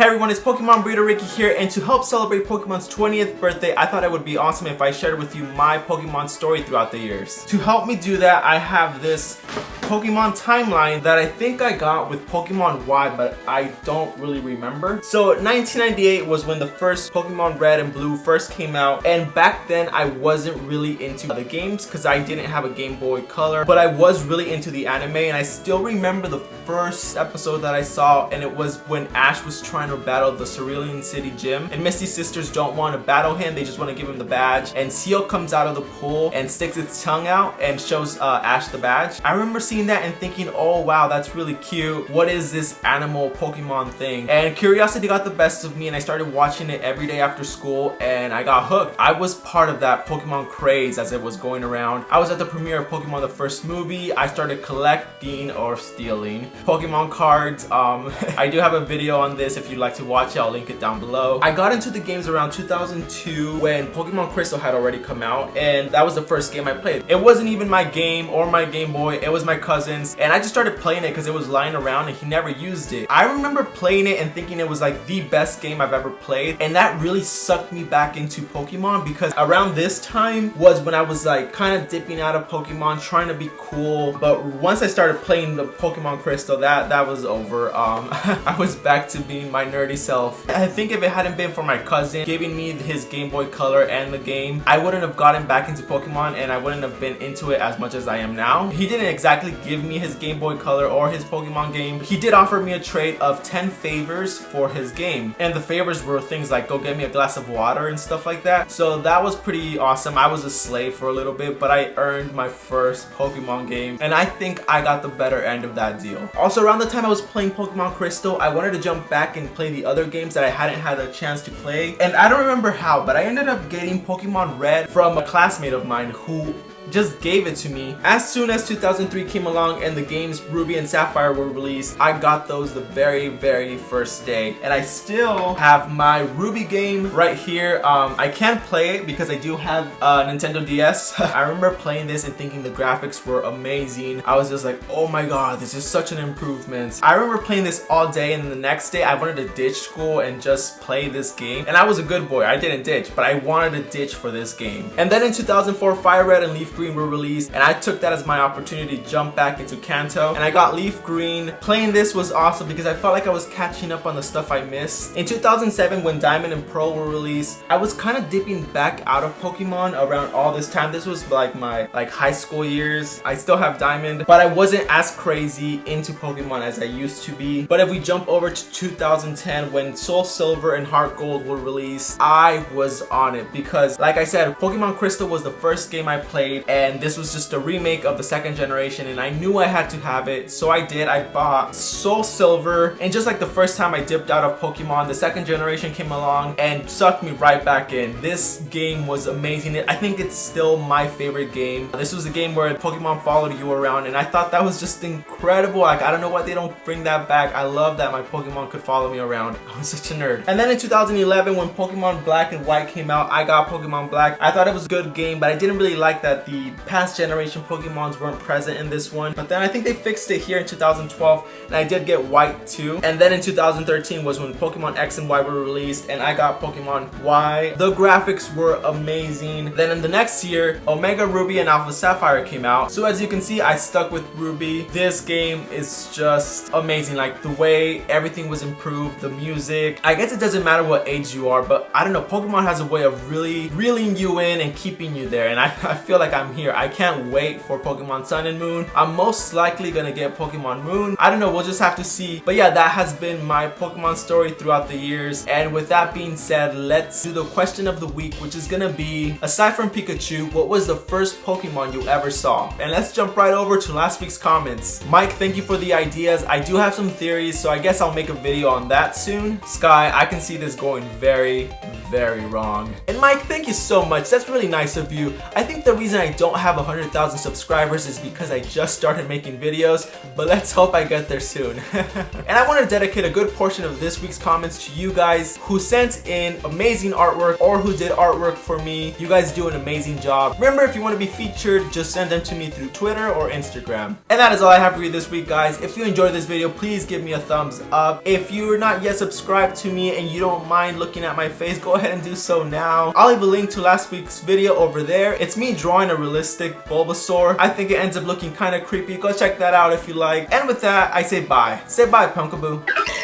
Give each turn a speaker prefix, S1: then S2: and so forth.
S1: Hey everyone, it's Pokemon Breeder Ricky here, and to help celebrate Pokemon's 20th birthday, I thought it would be awesome if I shared with you my Pokemon story throughout the years. To help me do that, I have this Pokemon timeline that I think I got with Pokemon Y, but I don't really remember. So 1998 was when the first Pokemon Red and Blue first came out, and back then I wasn't really into the games because I didn't have a Game Boy Color, but I was really into the anime, and I still remember the first episode that I saw, and it was when Ash was trying to battle the Cerulean City Gym, and Misty's sisters don't want to battle him, they just want to give him the badge, and Seal comes out of the pool and sticks its tongue out and shows Ash the badge. I remember seeing that and thinking, oh wow, that's really cute. What is this animal Pokemon thing? And curiosity got the best of me, and I started watching it every day after school, and I got hooked. I was part of that Pokemon craze as it was going around. I was at the premiere of Pokemon the first movie. I started collecting or stealing Pokemon cards. I do have a video on this if you'd like to watch it. I'll link it down below. I got into the games around 2002 when Pokemon Crystal had already come out, and that was the first game I played. It wasn't even my game or my Game Boy, it was my cousin's, and I just started playing it because it was lying around and he never used it. I remember playing it and thinking it was like the best game I've ever played, and that really sucked me back into Pokemon because around this time was when I was like kind of dipping out of Pokemon, trying to be cool. But once I started playing the Pokemon Crystal, that was over. I was back to being my nerdy self. I think if it hadn't been for my cousin giving me his Game Boy Color and the game, I wouldn't have gotten back into Pokemon, and I wouldn't have been into it as much as I am now. He didn't exactly give me his Game Boy Color or his Pokemon game. He did offer me a trade of 10 favors for his game, and the favors were things like go get me a glass of water and stuff like that. So that was pretty awesome. I was a slave for a little bit, but I earned my first Pokemon game, and I think I got the better end of that deal. Also, around the time I was playing Pokemon Crystal, I wanted to jump back and play the other games that I hadn't had a chance to play, and I don't remember how, but I ended up getting Pokemon Red from a classmate of mine who just gave it to me. As soon as 2003 came along and the games Ruby and Sapphire were released, I got those the very first day, and I still have my Ruby game right here. I can't play it because I do have a Nintendo DS. I remember playing this and thinking the graphics were amazing. I was just like, oh my god, this is such an improvement. I remember playing this all day, and the next day I wanted to ditch school and just play this game, and I was a good boy, I didn't ditch, but I wanted to ditch for this game. And then in 2004, Fire Red and Leaf Green were released, and I took that as my opportunity to jump back into Kanto, and I got Leaf Green. Playing this was awesome because I felt like I was catching up on the stuff I missed. In 2007, when Diamond and Pearl were released, I was kind of dipping back out of Pokemon around all this time. This was like my high school years. I still have Diamond, but I wasn't as crazy into Pokemon as I used to be. But if we jump over to 2010, when Soul Silver and Heart Gold were released, I was on it because, like I said, Pokemon Crystal was the first game I played, and this was just a remake of the second generation, and I knew I had to have it, so I did. I bought Soul Silver, and just like the first time I dipped out of Pokemon, the second generation came along and sucked me right back in. This game was amazing. I think it's still my favorite game. This was a game where Pokemon followed you around, and I thought that was just incredible. Like, I don't know why they don't bring that back. I love that my Pokemon could follow me around. I was such a nerd. And then in 2011, when Pokemon Black and White came out, I got Pokemon Black. I thought it was a good game, but I didn't really like that the past generation Pokemons weren't present in this one. But then I think they fixed it here in 2012, and I did get White too. And then in 2013 was when Pokemon X and Y were released, and I got Pokemon Y. The graphics were amazing. Then in the next year, Omega Ruby and Alpha Sapphire came out. So as you can see, I stuck with Ruby. This game is just amazing. Like, the way everything was improved, the music. I guess it doesn't matter what age you are, but I don't know, Pokemon has a way of really reeling you in and keeping you there, and I feel like I'm here. I can't wait for Pokemon Sun and Moon. I'm most likely gonna get Pokemon Moon. I don't know, we'll just have to see. But yeah, that has been my Pokemon story throughout the years. And with that being said, let's do the question of the week, which is gonna be, aside from Pikachu, what was the first Pokemon you ever saw? And let's jump right over to last week's comments. Mike, thank you for the ideas. I do have some theories, so I guess I'll make a video on that soon. Sky, I can see this going very wrong. And Mike, thank you so much. That's really nice of you. I think the reason I don't have 100,000 subscribers is because I just started making videos, but let's hope I get there soon. And I want to dedicate a good portion of this week's comments to you guys who sent in amazing artwork or who did artwork for me. You guys do an amazing job. Remember, if you want to be featured, just send them to me through Twitter or Instagram. And that is all I have for you this week, guys. If you enjoyed this video, please give me a thumbs up. If you're not yet subscribed to me and you don't mind looking at my face, go ahead and do so now. I'll leave a link to last week's video over there. It's me drawing a realistic Bulbasaur. I think it ends up looking kind of creepy. Go check that out if you like. And with that, I say bye. Say bye, Punkaboo.